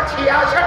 1966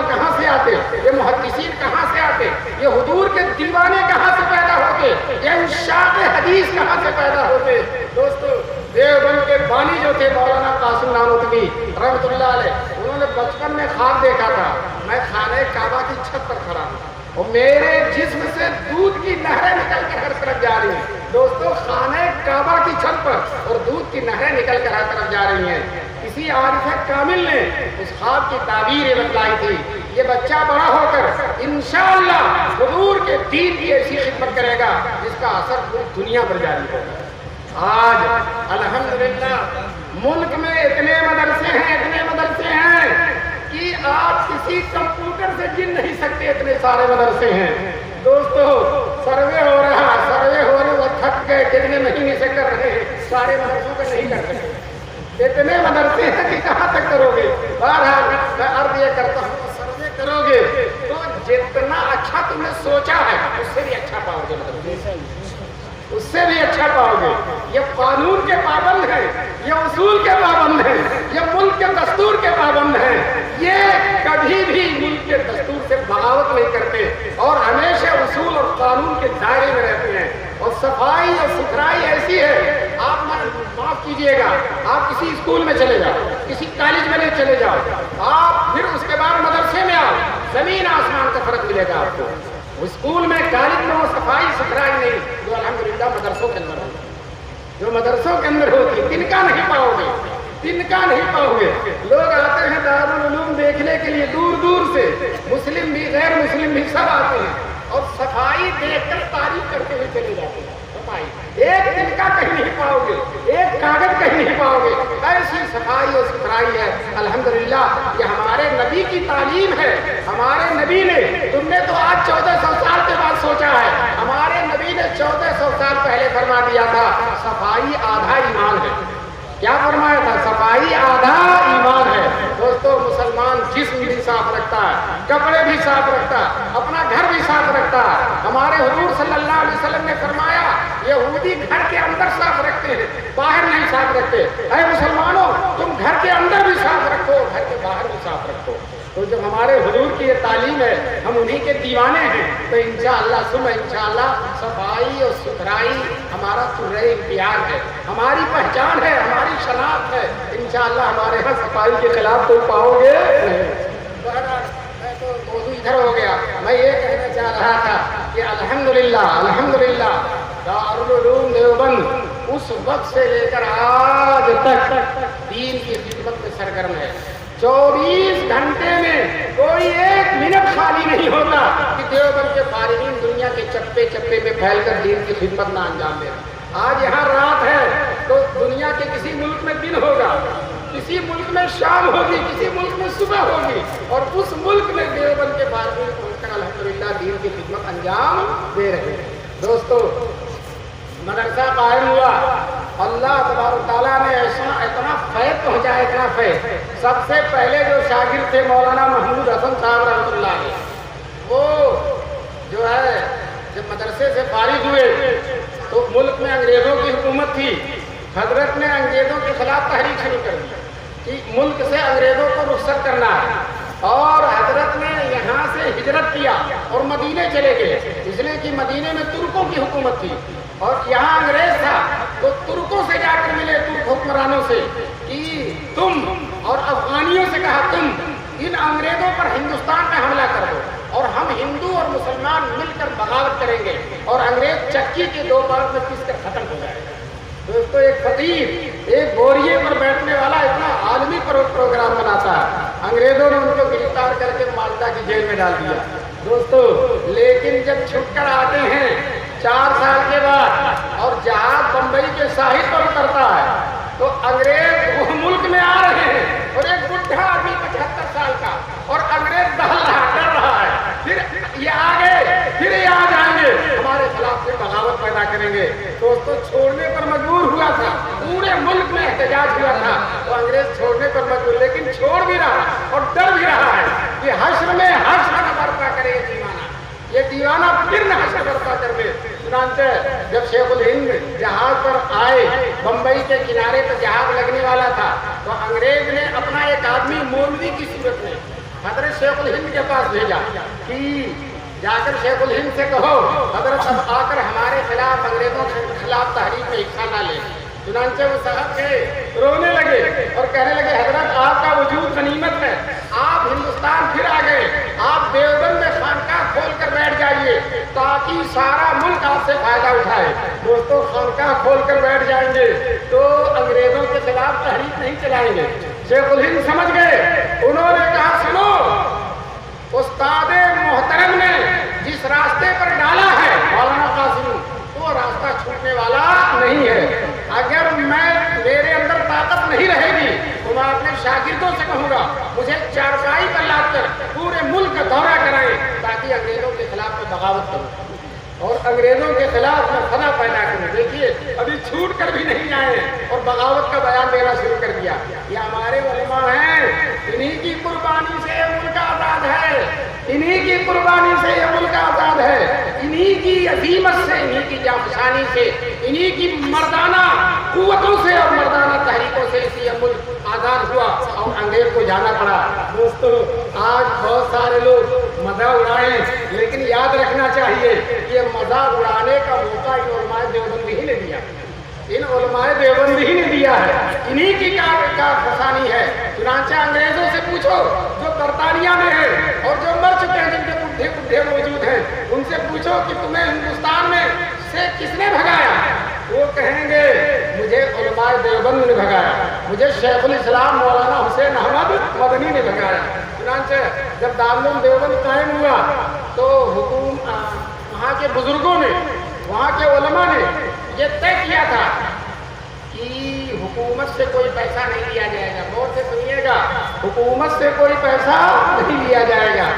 علماء کہاں سے آتے, یہ محدثین کہاں سے آتے, یہ حضور کے دیوانے کہاں سے پیدا ہوتے, یہ عشاق حدیث کہاں سے پیدا ہوتے. دوستو دیوبند کے بانی جو تھے مولانا قاسم نانوتوی رحمۃ اللہ علیہ, انہوں نے بچپن میں خواب دیکھا تھا میں خانہ کعبہ کی چھت پر کھڑا ہوں اور میرے جسم سے دودھ کی نہریں نکل کر ہر طرف جا رہی ہیں. دوستو خانہ کعبہ کی چھت پر اور دودھ کی نہریں نکل کر ہر طرف جا رہی ہیں. کسی عارف کامل نے اس خواب کی تعبیر بتلائی تھی, یہ بچہ بڑا ہو کر انشاءاللہ حضور کے دین کی ایسی خدمت کرے گا جس کا اثر پوری دنیا پر جاری ہوگا. آج الحمدللہ ملک میں اتنے مدرسے ہیں کہ آپ کسی کمپیوٹر سے گن نہیں سکتے, اتنے سارے مدرسے ہیں. دوستو سروے ہو رہے وہ تھک گئے, کتنے مہینے سے کر رہے ہیں, سارے مدرسوں کا نہیں کر سکتے. اتنے مدرسے ہیں کہ کہاں تک کرو گے. بہرحال میں عرض یہ کرتا ہوں, سروے کرو گے تو جتنا اچھا تم نے سوچا ہے اس سے بھی اچھا پاؤ گے, مدرسے اس سے بھی اچھا پاؤ گے. یہ قانون کے پابند ہیں, یہ اصول کے پابند ہیں, یہ ملک کے دستور کے پابند ہیں. یہ کبھی بھی ملک کے دستور سے بغاوت نہیں کرتے اور ہمیشہ اصول اور قانون کے دائرے میں رہتے ہیں. اور صفائی اور ستھرائی ایسی ہے, آپ معاف کیجئے گا, آپ کسی اسکول میں چلے جاؤ, کسی کالج میں چلے جاؤ, آپ پھر اس کے بعد مدرسے میں آؤ, زمین آسمان کا فرق ملے گا آپ کو. اسکول میں کالج میں وہ صفائی ستھرائی نہیں جو الحمدللہ مدرسوں کے اندر ہوتی, جو مدرسوں کے اندر ہوتی, تن کا نہیں پاؤ گے, تن کا نہیں پاؤ گے. لوگ آتے ہیں دارالعلوم دیکھنے کے لیے دور دور سے, مسلم بھی غیر مسلم بھی سب آتے ہیں اور صفائی دیکھ کر تعریف کرتے ہوئے چلے جاتے ہیں. صفائی ایک دن کا کہیں نہیں پاؤ گے, ایک کاغذ کہیں نہیں پاؤ گے, ایسی صفائی اور ستھرائی ہے. الحمدللہ یہ ہمارے نبی کی تعلیم ہے. ہمارے نبی نے, تم نے تو آج 1400 سال کے بعد سوچا ہے, ہمارے نبی نے 1400 سال پہلے فرما دیا تھا صفائی آدھا ایمان ہے. کیا فرمایا تھا؟ صفائی آدھا ایمان ہے. دوستو مسلمان جسم بھی صاف رکھتا ہے, کپڑے بھی صاف رکھتا ہے, اپنا گھر بھی صاف رکھتا ہے. ہمارے حضور صلی اللہ علیہ وسلم نے فرمایا یہودی گھر کے اندر صاف رکھتے ہیں, باہر نہیں صاف رکھتے. اے مسلمانوں تم گھر کے اندر بھی صاف رکھو, گھر کے باہر بھی صاف رکھو. تو جب ہمارے حضور کی یہ تعلیم ہے, ہم انہی کے دیوانے ہیں, تو انشاءاللہ ثم انشاءاللہ صفائی اور ستھرائی ہمارا سرۂ امتیاز ہے, ہماری پہچان ہے, ہماری شناخت ہے. انشاءاللہ ہمارے ہاں صفائی کے خلاف تو پاؤ گے نہیں. میں تو موضوع ادھر ہو گیا. میں یہ کہنا چاہ رہا تھا کہ الحمدللہ دارالعلوم دیوبند اس وقت سے لے کر آج تک دین کی خدمت میں سرگرم ہے. 24 گھنٹے میں کوئی ایک منٹ خالی نہیں ہوتا کہ دیوبند کے فارغین دنیا کے چپے چپے میں پھیل کر دین کی خدمت نہ انجام دیں. آج یہاں رات ہے تو دنیا کے کسی ملک میں دن ہوگا, کسی ملک میں شام ہوگی, کسی ملک میں صبح ہوگی, اور اس ملک میں دیوبند کے فارغین پہنچ کر الحمدللہ دین کی خدمت انجام دے رہے ہیں. دوستو مدرسہ قائم ہوا, اللہ تبارک تعالیٰ نے ایسا اتنا فیض پہنچایا, اتنا فیض. سب سے پہلے جو شاگرد تھے مولانا محمود حسن صاحب رحمۃ اللہ علیہ, وہ جو ہے جب مدرسے سے فارغ ہوئے تو ملک میں انگریزوں کی حکومت تھی. حضرت نے انگریزوں کے خلاف تحریک شروع کر دی کہ ملک سے انگریزوں کو رخصت کرنا ہے, اور حضرت نے یہاں سے ہجرت کیا اور مدینے چلے گئے, اس لیے کہ مدینے میں ترکوں کی حکومت تھی اور یہاں انگریز تھا. تو ترکوں سے جا کر ملے, ترک حکمرانوں سے, کہ تم, اور افغانیوں سے کہا تم ان انگریزوں پر ہندوستان میں حملہ کر دو اور ہم ہندو اور مسلمان مل کر بغاوت کریں گے اور انگریز چکی کے 2 پارٹ میں پس کر ختم ہو جائے گا. دوستو ایک فقیر ایک بوریے پر بیٹھنے والا اتنا عالمی پروگرام بناتا ہے, انگریزوں نے ان کو گرفتار کر کے مالٹا کی جیل میں ڈال دیا. دوستو لیکن جب چھٹ کر آتے ہیں 4 سال کے بعد اور جہاز بمبئی کے ساحل پر اترتا ہے تو انگریز وہ ملک میں آ رہے ہیں اور ایک بڈھا آدمی 75 سال کا, اور انگریز ڈر رہا ہے, پھر یہ آ گئے, پھر یہ آ جائیں گے, ہمارے خلاف سے بغاوت پیدا کریں گے. دوستو چھوڑنے پر مجبور ہوا تھا, پورے ملک میں احتجاج ہوا تھا, تو انگریز چھوڑنے پر مجبور, لیکن چھوڑ بھی رہا اور ڈر بھی رہا ہے کہ حشر میں حشر برپا کرے یہ دیوانہ, یہ دیوانہ پھر نہ حشر برپا کر دے. چنانچہ جب شیخ الہند جہاز پر آئے, بمبئی کے کنارے پر جہاز لگنے والا تھا, تو انگریز نے اپنا ایک آدمی مولوی کی صورت میں حضرت شیخ الہند کے پاس بھیجا کہ جا کر شیخ الہند سے کہو حضرت اب آ کر ہمارے خلاف انگریزوں کے خلاف تحریک میں حصہ نہ لیں۔ چنانچہ وہ صاحب گئے، رونے لگے اور کہنے لگے حضرت آپ کا وجود غنیمت ہے، آپ ہندوستان پھر آ گئے، آپ دیوبند میں خانقاہ کھول کر بیٹھ جائیے تاکہ سارا ملک آپ سے فائدہ اٹھائے۔ دوستو خانقاہ کھول کر بیٹھ جائیں گے تو انگریزوں کے خلاف تحریک نہیں چلائیں گے۔ شیخ الہند سمجھ گئے، انہوں نے کہا سنو، استاد محترم نے جس راستے پر ڈالا ہے مولانا قاسمی، وہ راستہ چھوٹنے والا نہیں ہے۔ اگر میرے اندر طاقت نہیں رہے گی تو میں اپنے شاگردوں سے کہوں گا مجھے چارپائی پر لاد کر پورے ملک کا دورہ کرائیں تاکہ انگریزوں کے خلاف میں بغاوت کروں اور انگریزوں کے خلاف میں فنا پیدا کروں۔ دیکھیے ابھی چھوٹ کر بھی نہیں آئے اور بغاوت کا بیان دینا شروع کر دیا۔ یہ ہمارے علماء ہیں، انہی کی قربانی سے یہ ملک آزاد ہے، انہی کی قربانی سے یہ ملک آزاد ہے، انہی کی عظیمت سے، انہی کی جانفشانی سے، انہی کی مردانہ قوتوں سے اور مردانہ تحریکوں سے اسی یہ ملک آزاد ہوا اور انگریز کو جانا پڑا۔ دوستو آج بہت سارے لوگ مزہ اڑائیں، لیکن یاد رکھنا چاہیے یہ مزہ اڑانے کا موقع ان علماء دیوبند ہی نے دیا، ان علماء دیوبند ہی نے دیا ہے، انہی کی کارفرسانی ہے۔ چنانچہ انگریزوں سے پوچھو جو برطانیہ میں ہیں اور جو مر چکے ہیں، جن کے بڈھے بڈھے موجود ہیں، ان سے پوچھو کہ تمہیں ہندوستان میں سے کس نے بھگایا؟ وہ کہیں گے مجھے علماء دیوبند نے بھگایا، مجھے شیخ الاسلام مولانا حسین احمد مدنی نے بھگایا۔ چنانچہ جب دارالعلوم دیوبند قائم ہوا تو وہاں کے بزرگوں نے، وہاں کے علماء نے یہ طے کیا تھا کہ حکومت سے کوئی پیسہ نہیں لیا جائے گا۔ غور سے سنیے گا، حکومت سے کوئی پیسہ نہیں لیا جائے گا۔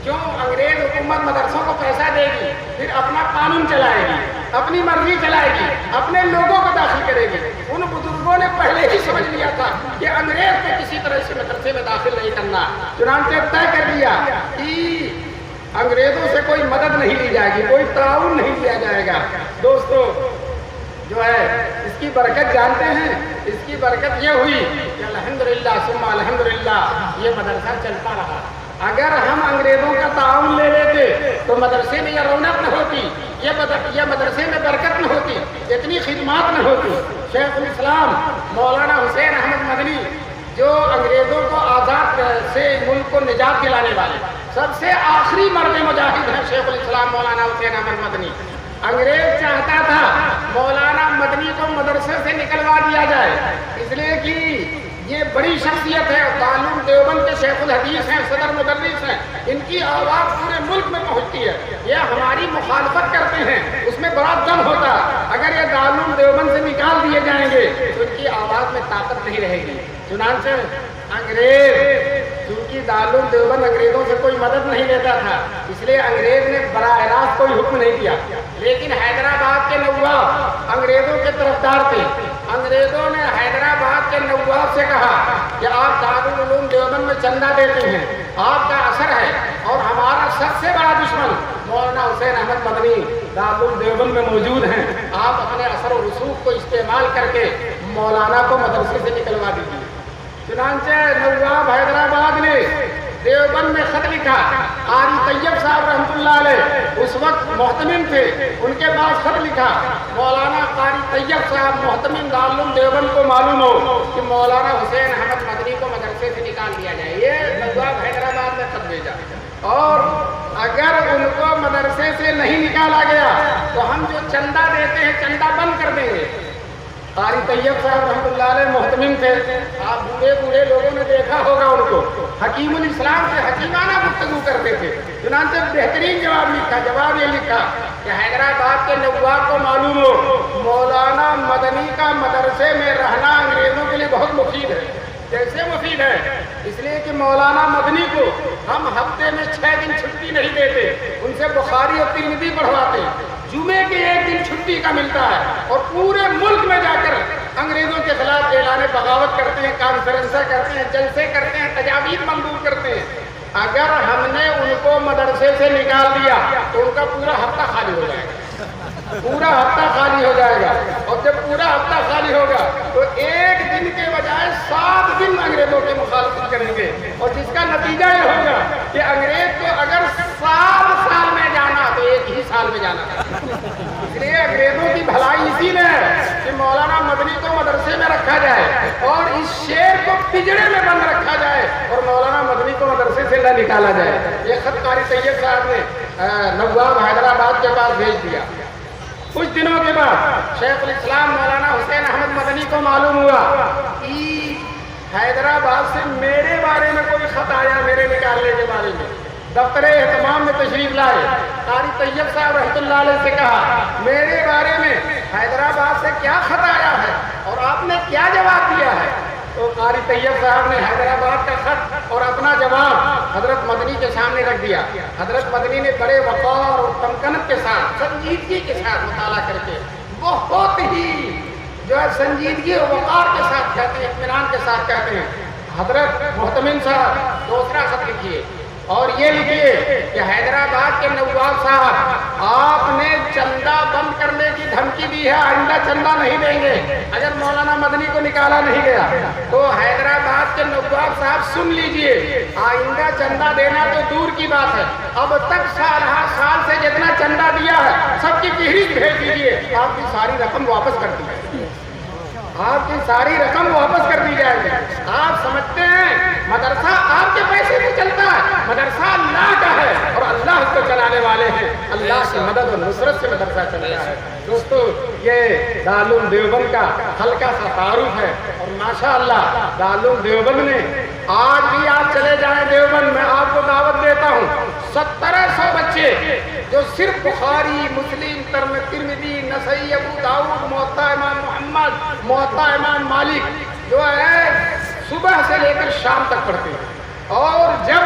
کیوں؟ انگریز حکومت مدرسوں کو پیسہ دے گی، پھر اپنا قانون چلائے گی، اپنی مرضی چلائے گی، اپنے لوگوں کو داخل کرے گی۔ ان بزرگوں نے پہلے ہی سمجھ لیا تھا کہ انگریز کو کسی طرح سے مدرسے میں داخل نہیں کرنا۔ چنانچہ طے کر دیا کہ انگریزوں سے کوئی مدد نہیں لی جائے گی، کوئی تعاون نہیں لیا جائے گا۔ دوستو جو ہے اس کی برکت جانتے ہیں، اس کی برکت یہ ہوئی کہ الحمدللہ ثم الحمدللہ یہ مدرسہ چلتا رہا۔ اگر ہم انگریزوں کا تعاون لے لیتے تو مدرسے میں یہ رونق نہ ہوتی، یہ مدرسے میں برکت نہ ہوتی، اتنی خدمات نہ ہوتی۔ شیخ الاسلام مولانا حسین احمد مدنی جو انگریزوں کو آزاد سے ملک کو نجات دلانے والے سب سے آخری مرد مجاہد ہیں، شیخ الاسلام مولانا حسین احمد مدنی۔ انگریز چاہتا تھا مولانا مدنی کو مدرسے سے نکلوا دیا جائے، اس لیے کہ یہ بڑی شخصیت ہے، دارالعلوم دیوبند کے شیخ الحدیث ہیں، صدر مدرس ہیں، ان کی آواز پورے ملک میں پہنچتی ہے، یہ ہماری مخالفت کرتے ہیں، اس میں بڑا دم ہوتا ہے۔ اگر یہ دارالعلوم دیوبند سے نکال دیے جائیں گے تو ان کی آواز میں طاقت نہیں رہے گی۔ چنانچہ انگریز چونکہ دارالعلوم دیوبند انگریزوں سے کوئی مدد نہیں لیتا تھا، اس لیے انگریز نے براہ راست کوئی حکم نہیں دیا، لیکن حیدرآباد کے نواب انگریزوں کے طرفدار تھے۔ انگریزوں نے حیدرآباد کے نواب سے کہا کہ آپ دارالعلوم دیوبند میں چندہ دیتے ہیں، آپ کا اثر ہے، اور ہمارا سب سے بڑا دشمن مولانا حسین احمد مدنی دارالعلوم دیوبند میں موجود ہیں، آپ اپنے اثر و رسوخ کو استعمال کر کے مولانا کو مدرسے سے نکلوا دیجیے۔ چنانچہ نواب حیدرآباد نے دیوبند میں خط لکھا، قاری طیب صاحب رحمۃ اللہ علیہ اس وقت محتمم تھے، ان کے پاس خط لکھا، مولانا قاری طیب صاحب محتمم دارالعلوم دیوبند کو معلوم ہو کہ مولانا حسین احمد مدنی کو مدرسے سے نکال دیا جائے۔ یہ نواب حیدرآباد نے خط بھیجا، اور اگر ان کو مدرسے سے نہیں نکالا گیا تو ہم جو چندہ دیتے ہیں چندہ بند کر دیں گے۔ قاری طیب صاحب رحمۃ اللہ علیہ محتمم تھے، آپ بوڑھے لوگوں نے دیکھا ہوگا ان کو، حکیم الاسلام سے حکیمانہ گفتگو کرتے تھے۔ چنانچہ بہترین جواب یہ لکھا کہ حیدرآباد کے نواب کو معلوم ہو مولانا مدنی کا مدرسے میں رہنا انگریزوں کے لیے بہت مفید ہے۔ کیسے مفید ہے؟ اس لیے کہ مولانا مدنی کو ہم ہفتے میں 6 دن چھٹی نہیں دیتے، ان سے بخاری اور ترمذی پڑھواتے ہیں، جمعے کے 1 دن چھٹی کا ملتا ہے، اور پورے ملک میں جا کر انگریزوں کے خلاف اعلان بغاوت کرتے ہیں، کانفرنسیں کرتے ہیں، جلسے کرتے ہیں، تجاویز منظور کرتے ہیں۔ اگر ہم نے ان کو مدرسے سے نکال دیا تو ان کا پورا ہفتہ خالی ہو جائے گا، پورا ہفتہ خالی ہو جائے گا، اور جب پورا ہفتہ خالی ہوگا تو 1 دن کے بجائے 7 دن انگریزوں کی مخالفت کریں گے، اور جس کا نتیجہ یہ کہ انگریز کو اگر سال میں جانا تو ایک ہی سال میں جانا تھا. اس لیے انگریزوں کی بھلائی اسی میں ہے کہ مولانا مدنی کو مدرسے میں رکھا جائے اور اس شیر کو پنجرے میں بند رکھا جائے اور مولانا مدنی کو مدرسے سے نہ نکالا جائے. یہ خط قاری طیب صاحب نے نواب حیدرآباد کے پاس بھیج دیا. کچھ دنوں کے بعد شیخ الاسلام مولانا حسین احمد مدنی کو معلوم ہوا کہ حیدرآباد سے میرے بارے میں کوئی خط آیا, میرے نکالنے کے بارے میں. دفتر اہتمام میں تشریف لائے, قاری طیب صاحب رحمۃ اللہ علیہ سے کہا میرے بارے میں حیدرآباد سے کیا خط آیا ہے اور آپ نے کیا جواب دیا ہے. تو قاری طیب صاحب نے حیدرآباد کا خط اور اپنا جواب حضرت مدنی کے سامنے رکھ دیا. حضرت مدنی نے بڑے وقار اور تمکنت کے ساتھ, سنجیدگی کے ساتھ مطالعہ کر کے بہت ہی جو ہے سنجیدگی اور وقار کے ساتھ کہتے ہیں, اطمینان کے ساتھ کہتے ہیں حضرت محتمم صاحب دوسرا خط لکھیے اور یہ لکھیے کہ حیدرآباد کے نواب صاحب آپ نے چندہ بند کرنے کی دھمکی دی ہے, آئندہ چندہ نہیں دیں گے اگر مولانا مدنی کو نکالا نہیں گیا. تو حیدرآباد کے نواب صاحب سن لیجئے, آئندہ چندہ دینا تو دور کی بات ہے, اب تک سال سے جتنا چندہ دیا ہے سب کی فہرست بھیج دیجیے, آپ کی ساری رقم واپس کر دی جائے, آپ کی ساری رقم واپس کر دی جائے گی. آپ سمجھتے ہیں مدرسہ آپ کے پیسے سے چلتا ہے, مدرسہ اللہ کا ہے اور اللہ اس کو چلانے والے ہیں. اللہ کی مدد اور نصرت سے مدرسہ چلتا ہے. دوستو یہ دارالعلوم دیوبند کا ہلکا سا تعارف ہے اور ماشاءاللہ دارالعلوم دیوبند نے آج بھی آپ چلے جائیں دیوبند میں آپ کو دعوت دیتا ہوں, 1700 بچے جو صرف بخاری, مسلم, ترمذی, نسائی, ابو داؤد, موطا امام محمد, موطا امام مالک جو ہے صبح سے لے کر شام تک پڑھتے ہیں اور جب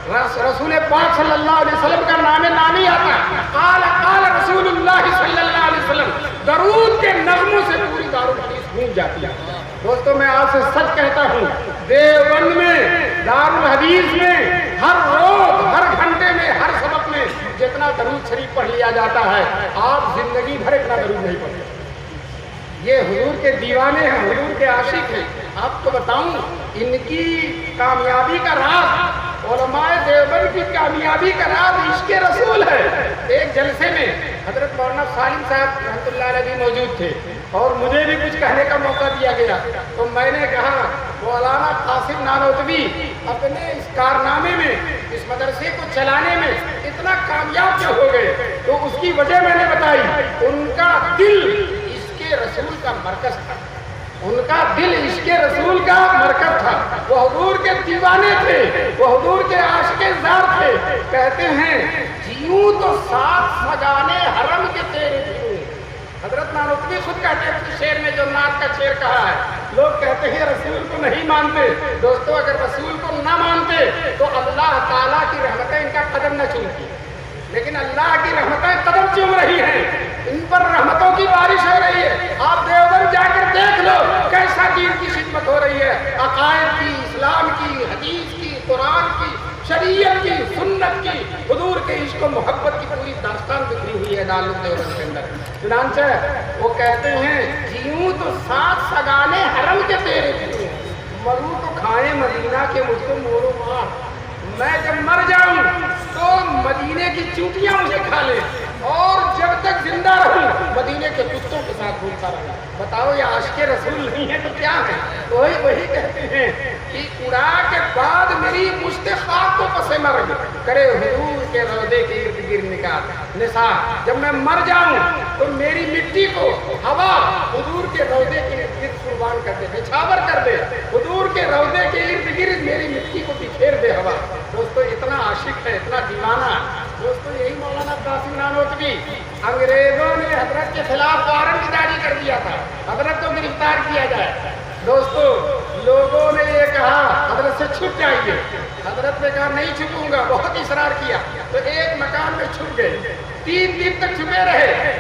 رسول پاک صلی اللہ علیہ وسلم کا نام نامی آتا ہے قال رسول اللہ صلی اللہ علیہ وسلم, درود کے نغموں سے پوری دارالحدیث گونج جاتی ہے. دوستو میں آپ سے سچ کہتا ہوں دیوبند میں دارالحدیث میں ہر روز, ہر گھنٹے میں, ہر سبق میں جتنا درود شریف پڑھ لیا جاتا ہے آپ زندگی بھر اتنا درود نہیں پڑھتے. یہ حضور کے دیوانے ہیں, حضور کے عاشق ہیں. آپ کو بتاؤں ان کی کامیابی کا راز, علماء دیوبند کی کامیابی کا راز عشق رسول ہے. ایک جلسے میں حضرت مولانا سالم صاحب رحمۃ اللہ علیہ موجود تھے اور مجھے بھی کچھ کہنے کا موقع دیا گیا تو میں نے کہا مولانا قاسم نانوتوی اپنے اس کارنامے میں, اس مدرسے کو چلانے میں اتنا کامیاب کیوں ہو گئے. تو اس کی وجہ میں نے بتائی, ان کا دل عشق رسول کا مرکز تھا, ان کا دل عشق رسول کا مرکز تھا. وہ حضور کے دیوانے تھے, وہ حضور کے عاشق زار تھے. کہتے ہیں جیوں تو ساتھ سجانے حرم کے تیرے جیوں. حضرت نانوتوی خود کہتے ہیں اس شعر میں جو نعت کا شعر کہا ہے, لوگ کہتے ہیں رسول کو نہیں مانتے. دوستو اگر رسول کو نہ مانتے تو اللہ تعالیٰ کی رحمتیں ان کا قدم نہ چومتی, لیکن اللہ کی رحمتیں قدم چوم رہی ہیں, ان پر رحمتوں کی بارش ہو رہی ہے. آپ دیوبند جا کر دیکھ لو کیسا دین کی خدمت ہو رہی ہے, عقائد کی, اسلام کی, حدیث کی, قرآن کی, شریعت کی, سنت کی, حضور کے عشق و محبت کی پوری داستان بکھری ہوئی ہے دارالعلوم دیوبند کے اندر. چنانچہ وہ کہتے ہیں جیوں تو ساتھ سگانے حرم کے تیرے جیوں, مروں تو کھائیں مدینہ کے مجھ کو مورو مار. میں جب مر جاؤں تو مدینے کی چونٹیاں مجھے کھا لیں اور جب تک زندہ رہوں مدینے کے کتوں کے ساتھ گھومتا رہا. بتاؤ یہ عاشق رسول نہیں ہے تو کیا ہے. وہی کہتے ہیں کہ اڑا کے بعد میری مشت خاک کو پس مرگ کرے حضور کے روضے کے ارد گرد نثار. جب میں مر جاؤں تو میری مٹی کو ہوا حضور کے روضے کے ارد گرد قربان کر دے, نچھاور کر دے. حضور کے روضے کے ارد گرد میری مٹی کو بکھیر دے ہوا. دوستو اتنا عاشق ہے, اتنا دیوانہ. دوستو یہی مولانا قاسم نانوتوی, انگریزوں نے حضرت کے خلاف وارنٹ جاری کر دیا تھا حضرت کو گرفتار کیا جائے. دوستو لوگوں نے یہ کہا حضرت سے چھپ جائیے. حضرت نے کہا نہیں چھپوں گا, بہت اصرار کیا تو ایک مکان میں چھپ گئے. 3 دن تک چھپے رہے.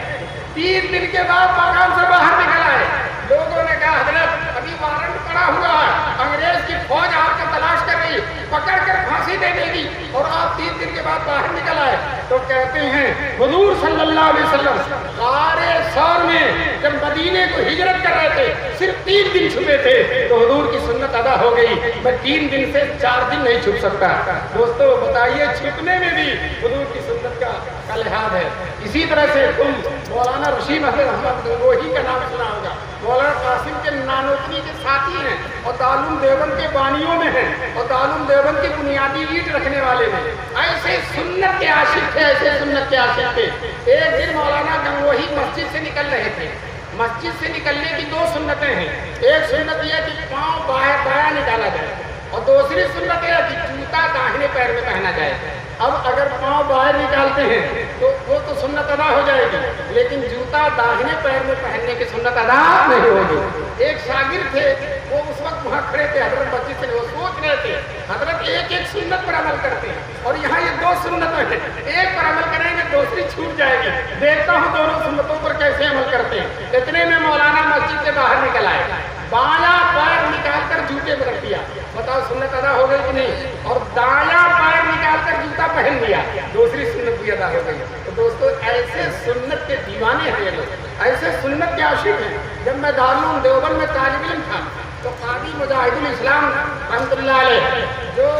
3 دن کے بعد مکان سے باہر نکل آئے. لوگوں نے کہا حضرت ابھی وارنٹ پڑا ہوا ہے, انگریز کی فوج آپ کو تلاش کر رہی, پکڑ کر پھانسی دے دے گی, اور آپ 3 دن کے بعد باہر نکل آئے. تو کہتے ہیں حضور صلی اللہ علیہ وسلم غار ثور میں جب مدینے کو ہجرت کر رہے تھے صرف 3 دن چھپے تھے تو حضور کی سنت ادا ہو گئی. میں 3 دن سے 4 دن نہیں چھپ سکتا. دوستو بتائیے چھپنے میں بھی حضور کی سنت کا لحاظ ہے. اسی طرح سے تم مولانا رشید احمد گنگوہی کا نام سنا ہوگا. مولانا قاسم کے نانوتوی کے ساتھی ہیں اور دارالعلوم دیوبند کے بانیوں میں ہیں اور دارالعلوم دیوبند کی بنیادی اینٹ رکھنے والے ہیں. ایسے سنت کے عاشق تھے, ایسے سنت کے عاشق تھے. ایک دن مولانا گنگوہی مسجد سے نکل رہے تھے. مسجد سے نکلنے کی 2 سنتیں ہیں. ایک سنت یہ کہ پاؤں بایاں نکالا جائے اور دوسری سنت یہ ہے کہ جوتا داہنے پیر میں پہنا جائے. اب اگر پاؤں باہر نکالتے ہیں تو وہ تو سنت ادا ہو جائے گی, لیکن جوتا داہنے پیر میں پہننے کی سنت ادا نہیں ہوگی. ایک شاگرد تھے, وہ اس وقت وہاں کھڑے تھے حضرت مسجد سے, وہ سوچ رہے تھے حضرت ایک سنت پر عمل کرتے ہیں اور یہاں یہ 2 سنتیں ہیں, ایک پر عمل کریں گے دوسری چھوٹ جائے گی, دیکھتا ہوں دونوں سنتوں پر کیسے عمل کرتے ہیں. اتنے میں مولانا مسجد سے باہر نکل آئے, بایاں پیر نکال کر جوتے میں رکھ دیا. بتاؤ سنت ادا ہو گئی کہ نہیں؟ اور دایاں پیر نکال کر جوتا پہن لیا, دوسری سنت بھی ادا ہو گئی. تو دوستو ایسے سنت کے دیوانے ہیں یہ لوگ, ایسے سنت کے عاشق ہیں. جب میں دارالعلوم دیوبند میں طالب علم تھا تو قاضی مجاہد الاسلام رحمۃ اللہ علیہ جو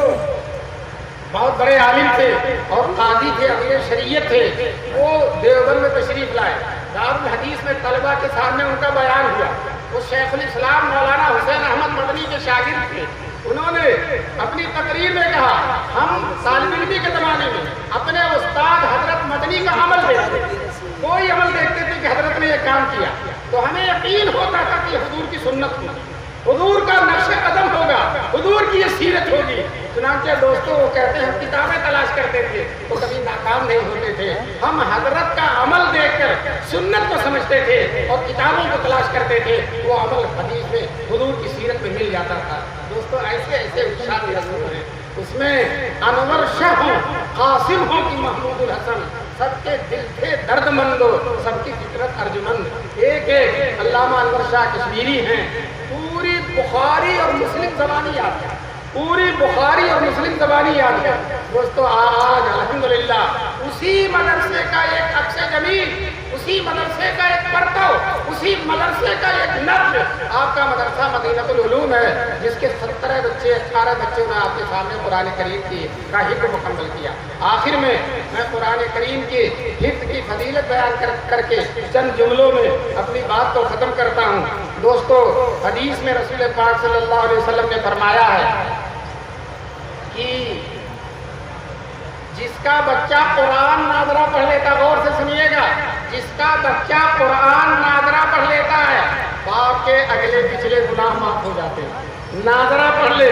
بہت بڑے عالم تھے اور قاضی تھے, امیر شریعت تھے, وہ دیوبند میں تشریف لائے. دارالحدیث میں طلبہ کے سامنے ان کا بیان ہوا. وہ شیخ الاسلام مولانا حسین احمد مدنی کے شاگرد تھے. انہوں نے اپنی تقریر میں کہا ہم طالب علمی کے زمانے میں اپنے استاد حضرت مدنی کا عمل دیکھتے تھے, کوئی عمل دیکھتے تھے کہ حضرت نے یہ کام کیا تو ہمیں یقین ہوتا تھا کہ حضور کی سنت ہوگی, حضور کا نقش قدم ہوگا, حضور کی یہ سیرت ہوگی. چنانچہ دوستوں وہ کہتے ہیں ہم کتابیں تلاش کرتے تھے تو کبھی ناکام نہیں ہوتے تھے. ہم حضرت کا عمل دیکھ کر سنت کو سمجھتے تھے اور کتابوں کو تلاش کرتے تھے, وہ عمل حدیث میں حضور کی سیرت میں مل جاتا تھا. دوستوں ایسے ایسے ارشاد رسول ہیں, اس میں انور شاہ ہوں, قاسم ہوں کہ محمود الحسن, سب کے دل تھے درد مند ہو, سب کی فطرت ارجمند. ایک علامہ انور شاہ کشمیری ہیں, پوری بخاری اور مسلم زبانی یاد ہے, پوری بخاری اور مسلم زبانی یاد ہے. دوستو آج الحمدللہ اسی مدرسے کا ایک عکس جمیل, اسی مدرسے کا ایک پرتو, اسی مدرسے کا ایک نقل آپ کا مدرسہ مدینۃ العلوم ہے, جس کے 17 بچے 18 بچوں نے آپ کے سامنے قرآن کریم کا حفظ مکمل کیا. آخر میں قرآن کریم کی حفظ کی فضیلت بیان کر کے چند جملوں میں اپنی بات کو ختم کرتا ہوں. دوستو حدیث میں رسول پاک صلی اللہ علیہ وسلم نے فرمایا ہے کہ جس کا بچہ قرآن ناظرہ پڑھ لیتا, غور سے سنیے گا, جس کا بچہ قرآن ناظرہ پڑھ لیتا ہے باپ کے اگلے پچھلے گناہ معاف ہو جاتے ہیں. ناظرہ پڑھ لے.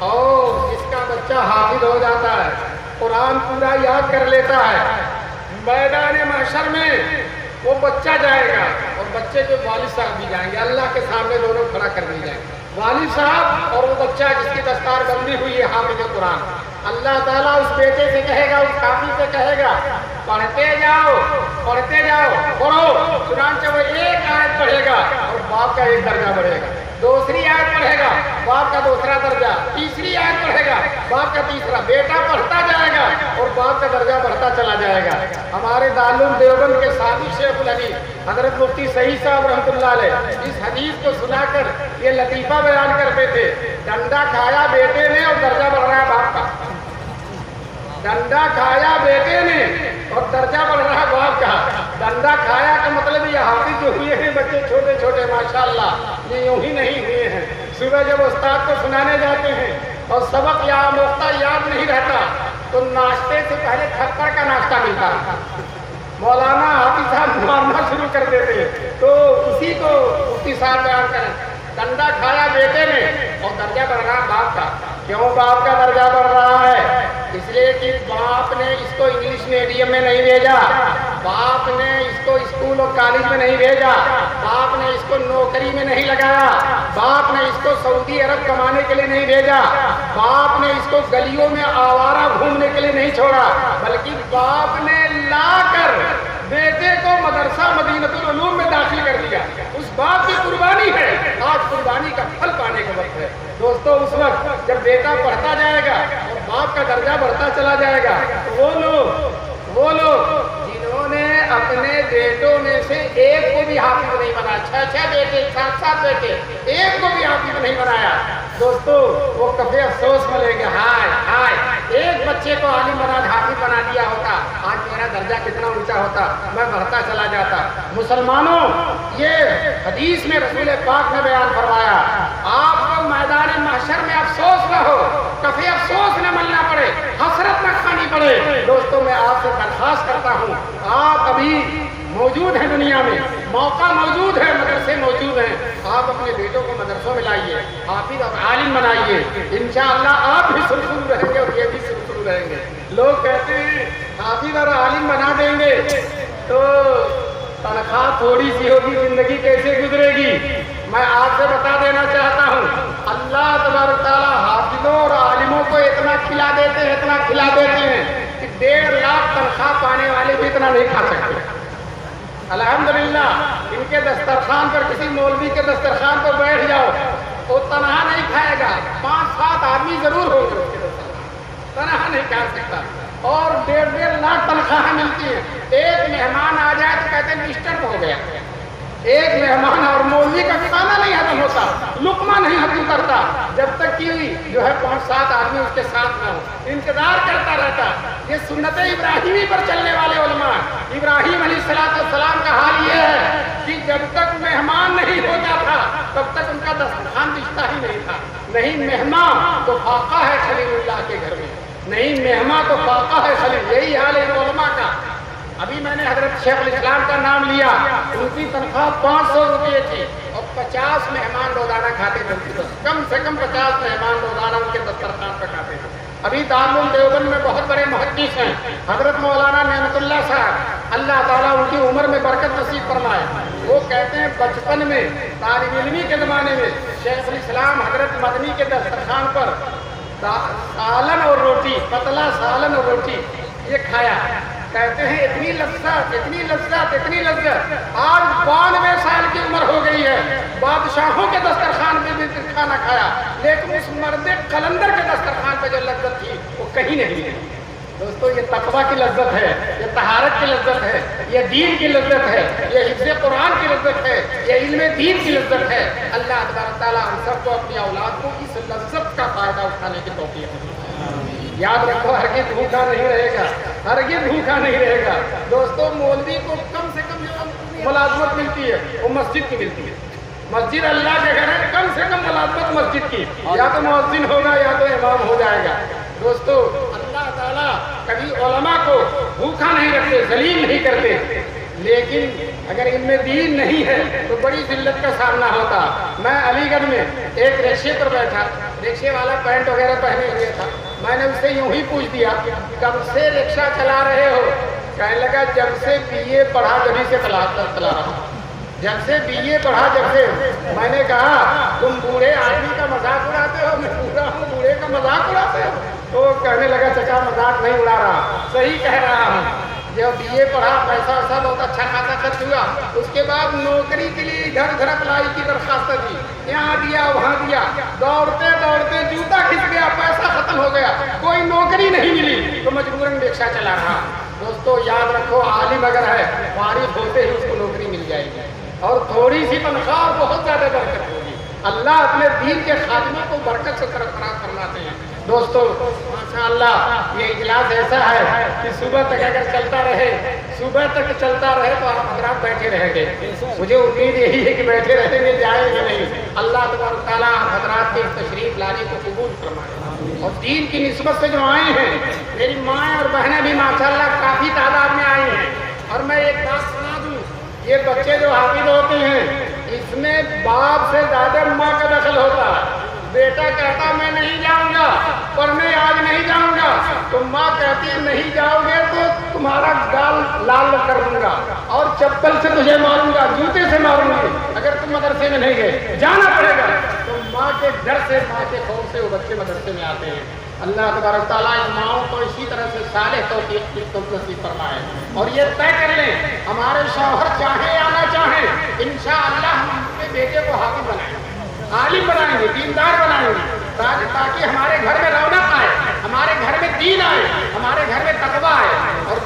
اور جس کا بچہ حافظ ہو جاتا ہے, قرآن پورا یاد کر لیتا ہے, میدان محشر میں وہ بچہ جائے گا اور بچے کے والد صاحب بھی جائیں گے, اللہ کے سامنے دونوں کھڑا کر دی جائیں گے. والد صاحب اور وہ بچہ جس کی دستار بندی ہوئی ہے حافظ قرآن, اللہ تعالیٰ اس بیٹے سے کہے گا, اس حافظ سے کہے گا پڑھتے جاؤ پڑھتے جاؤ پڑھو. چنانچہ وہ ایک آیت پڑھے گا اور باپ کا ایک درجہ بڑھے گا, دوسری آیت پڑھے گا باپ کا دوسرا درجہ, تیسری آیت پڑھے گا باپ کا تیسرا. بیٹا پڑھتا جائے گا اور باپ کا درجہ بڑھتا چلا جائے گا. ہمارے دارالعلوم دیوبند کے سابق شیخ الحدیث حضرت مفتی صحیح صاحب رحمۃ اللہ علیہ اس حدیث کو سنا کر یہ لطیفہ بیان کرتے تھے, ڈنڈا کھایا بیٹے نے اور درجہ بڑھ رہا ہے باپ کا, ڈنڈا کھایا بیٹے نے اور درجہ بڑھ رہا ہے باپ کا. ڈنڈا کھایا کا مطلب یہ حافظ جو ہوئے ہیں بچے چھوٹے چھوٹے ماشاءاللہ, یہ یوں ہی نہیں ہوئے ہیں. صبح جب استاد کو سنانے جاتے ہیں اور سبق یا موقع یاد نہیں رہتا تو ناشتے سے پہلے تھپڑ کا ناشتہ ملتا ہے. مولانا حافظ صاحب مارنا شروع کر دیتے تو اسی کو مفتی صاحب بیان کریں, ڈنڈا کھایا بیٹے نے اور درجہ بڑھ رہا باپ کا. کیوں باپ کا درجہ بڑھ رہا ہے؟ اس لیے کہ باپ نے اس کو انگلش میڈیم میں نہیں بھیجا, باپ نے اس کو اسکول اور کالج میں نہیں بھیجا, باپ نے اس کو نوکری میں نہیں لگایا, باپ نے اس کو سعودی عرب کمانے کے لیے نہیں بھیجا, باپ نے اس کو گلیوں میں آوارہ گھومنے کے لیے نہیں چھوڑا, بلکہ باپ نے لا کر بیٹے کو مدرسہ مدینۃ العلوم میں داخل کر دیا. اس باپ کی قربانی ہے, آج قربانی کا پھل پانے کا وقت ہے. دوستو اس وقت جب بیٹا پڑھتا جائے گا اور باپ کا درجہ بڑھتا چلا جائے گا تو وہ لوگ وہ لوگ جنہوں نے اپنے بیٹوں میں سے ایک کو بھی حافظ نہیں بنایا، 6 بیٹے 7 بیٹے، ایک کو بھی حافظ نہیں بنایا، دوستو وہ کبھی افسوس ملیں گے، ہائے ہائے ایک بچے کو عالم بنا حافظ بنا دیا ہوتا، آج میرا درجہ کتنا اونچا ہوتا، میں بڑھتا چلا جاتا۔ مسلمانوں، یہ حدیث میں رسول پاک نے بیان فرمایا، آپ کو میدان محشر میں افسوس نہ ہو، کبھی افسوس نہ ملنا پڑے، حسرت نہ کھانی پڑے۔ دوستو میں آپ سے درخواست کرتا ہوں، آپ ابھی موجود ہیں دنیا میں، موقع موجود ہے، مدرسے موجود ہیں، آپ اپنے بیٹوں کو مدرسوں میں لائیے، حافظ اور عالم بنائیے، انشاءاللہ آپ بھی سرخرو رہیں گے اور یہ بھی سرخرو رہیں گے۔ لوگ کہتے ہیں حافظ اور عالم بنا دیں گے تو تنخواہ تھوڑی سی ہوگی، زندگی کیسے گزرے گی؟ میں آپ سے بتا دینا چاہتا ہوں، اللہ تبارک تعالیٰ حافظوں اور عالموں کو اتنا کھلا دیتے ہیں، اتنا کھلا دیتے ہیں کہ 1.5 لاکھ تنخواہ پانے والے بھی اتنا نہیں کھا سکتے۔ الحمدللہ ان کے دسترخوان پر، کسی مولوی کے دسترخوان پر بیٹھ جاؤ، وہ تنہا نہیں کھائے گا، 5-7 آدمی ضرور ہوں گے اس کے دسترخوان، تنہا نہیں کھا سکتا۔ اور 1.5 لاکھ تنخواہیں ملتی ہیں، ایک مہمان آ جائے تو کہتے ہیں ڈسٹرب ہو گیا، ایک مہمان اور مولوی کا کھانا نہیں ختم ہوتا، لقمہ نہیں ختم کرتا جب تک کہ جو ہے 5-7 آدمی اس کے ساتھ نہ ہو، انتظار کرتا رہتا۔ یہ سنت ابراہیمی پر چلنے والے علماء، ابراہیم علیہ السلام کا حال یہ ہے کہ جب تک مہمان نہیں ہوتا تھا تب تک ان کا دسترخوان بچتا ہی نہیں تھا۔ نہیں مہمان تو فاقہ ہے خلیل اللہ کے گھر میں، نہیں مہمان تو فاقہ ہے خلیل، یہی حال ہے علماء کا۔ ابھی میں نے حضرت شیخ الاسلام کا نام لیا، ان کی تنخواہ 500 روپے تھی اور 50 مہمان روزانہ کھاتے تھے، کم سے کم 50 مہمان روزانہ ان کے دسترخوان پر کھاتے تھے۔ ابھی دارالعلوم دیوبند میں بہت بڑے محدث ہیں حضرت مولانا نعمت اللہ صاحب، اللہ تعالیٰ ان کی عمر میں برکت نصیب فرمائے، وہ کہتے ہیں بچپن میں طالب علمی کے زمانے میں شیخ الاسلام حضرت مدنی کے دسترخوان پر سالن اور روٹی، پتلا سالن اور روٹی یہ کھایا، کہتے ہیں اتنی لذت، اتنی لذت، اتنی لذت، آج 92 سال کی عمر ہو گئی ہے، بادشاہوں کے دسترخوان پہ بھی کھانا کھایا، لیکن اس مرد قلندر کے دسترخوان پہ جو لذت تھی وہ کہیں نہیں ملی۔ دوستو یہ تقویٰ کی لذت ہے، یہ طہارت کی لذت ہے، یہ دین کی لذت ہے، یہ حفظ قرآن کی لذت ہے، یہ علم دین کی لذت ہے۔ اللہ تبارک تعالیٰ ہم سب کو اپنی اولاد کو اس لذت کا فائدہ اٹھانے کی توفیق دے۔ یاد رکھو ہرگز بھوکا نہیں رہے گا، ہرگز بھوکا نہیں رہے گا۔ دوستو مولوی کو کم سے کم جو ملازمت ملتی ہے وہ مسجد کی ملتی ہے، مسجد اللہ کے گھر ہے، کم سے کم ملازمت مسجد کی، یا تو مؤذن ہوگا یا تو امام ہو جائے گا۔ دوستو اللہ تعالیٰ کبھی علماء کو بھوکا نہیں رکھتے، ذلیل نہیں کرتے، لیکن اگر ان میں دین نہیں ہے تو بڑی ذلت کا سامنا ہوتا۔ میں علی گڑھ میں ایک رکشے پر بیٹھا، رکشے والا پینٹ وغیرہ پہنے ہوئے تھا، میں نے اس سے یوں ہی پوچھ دیا کب سے رکشہ چلا رہے ہو؟ کہنے لگا جب سے BA پڑھا جبھی سے چلا رہا ہوں، جب سے BA پڑھا جب سے۔ میں نے کہا تم بوڑھے آدمی کا مذاق اڑاتے ہو؟ میں بوڑھا ہوں، بوڑھے کا مذاق اڑاتے ہو؟ تو کہنے لگا چچا مذاق نہیں اڑا رہا، صحیح کہہ رہا ہوں۔ جب BA پڑھا، پیسہ ویسا بہت اچھا خاصا خرچ ہوا، اس کے بعد نوکری کے لیے گھر گھر اپلائی کی درخواست دی، یہاں دیا وہاں دیا، دوڑتے دوڑتے جوتا کھس گیا، پیسہ ختم ہو گیا، کوئی نوکری نہیں ملی تو مجبوراً رکشہ چلا رہا۔ دوستو یاد رکھو عالم اگر ہے فارغ ہوتے ہی اس کو نوکری مل جائے گی اور تھوڑی سی تنخواہ اور بہت زیادہ برکت ہوگی۔ اللہ اپنے دین کے خاتمہ کو برکت سے سرفراز فرماتے ہیں۔ دوستو ماشاءاللہ یہ اجلاس ایسا ہے کہ صبح تک اگر چلتا رہے، صبح تک چلتا رہے تو آپ حضرات بیٹھے رہیں گے، مجھے امید یہی ہے کہ بیٹھے رہیں گے، جائیں گے نہیں۔ اللہ تبارک تعالیٰ حضرات کے تشریف لانے کو قبول فرمائے، اور دین کی نسبت سے جو آئے ہیں میری مائیں اور بہنیں بھی ماشاءاللہ کافی تعداد میں آئی ہیں۔ اور میں ایک بات سنا دوں، یہ بچے جو حافظ ہوتے ہیں اس میں باپ سے زیادہ ماں کا دخل ہوتا ہے۔ بیٹا کہتا میں نہیں جاؤں گا پڑھنے، آج نہیں جاؤں گا، تو ماں کہتی ہے نہیں جاؤ گے تو تمہارا گال لال کر دوں گا اور چپل سے تجھے ماروں گا، جوتے سے ماروں گا اگر تم مدرسے میں نہیں گئے، جانا پڑے گا۔ تو ماں کے ڈر سے، ماں کے خوف سے وہ بچے مدرسے میں آتے ہیں۔ اللہ تبارک تعالیٰ ان ماؤں کو اسی طرح سے صالح توفیق نصیب فرمائے، اور یہ طے کر لیں ہمارے شوہر چاہیں یا نہ چاہیں انشاءاللہ ہم اپنے بیٹے کو حافظ بنائیں گے، عالم بنائیں گے، دیندار بنائیں گے، تاکہ ہمارے گھر میں رونق آئے، ہمارے گھر میں دین آئے، ہمارے گھر میں تقویٰ آئے۔ اور